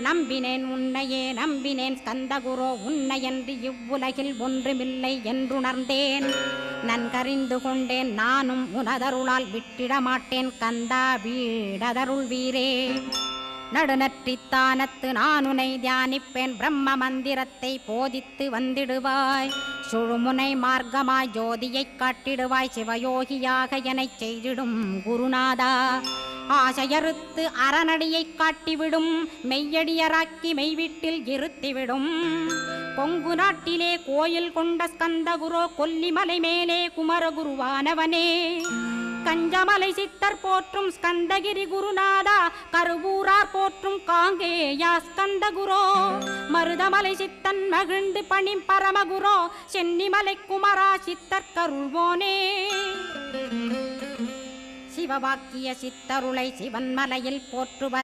நம்பினேன் உன்னையே நம்பினேன் ஸ்கந்தகுரோ உன்னையன்றி இவ்வுலகில் ஒன்றுமில்லை என்றுணர்ந்தேன். நன்கறிந்து கொண்டேன் நானும் உனதருளால் விட்டிட மாட்டேன் கந்தா வீடதருள் வீரே. நடுநற்றித்தானத்து நானுனை தியானிப்பேன் பிரம்ம மந்திரத்தை போதித்து வந்திடுவாய். சுழுமுனை மார்க்கமாய் ஜோதியைக் காட்டிடுவாய் சிவயோகியாக எனச் செய்திடும் குருநாதா. ஆசையறுத்து அறநடியைக் காட்டிவிடும் மெய்யடியராக்கி மெய்வீட்டில் இருத்திவிடும். கொங்கு நாட்டிலே கோயில் கொண்ட ஸ்கந்தகுரோ கொல்லிமலை மேலே குமரகுருவானவனே. கஞ்சமலை சித்தர் போற்றும் ஸ்கந்தகிரி குருநாதா கருவூரார் போற்றும் காங்கேயா ஸ்கந்தகுரோ. மருதமலை சித்தன் மகிழ்ந்து பணி பரமகுரோ சென்னிமலை குமரா சித்தர் கருள்வோனே. சிவவாக்கிய சித்தருளை சிவன்மலையில் போற்றுவர்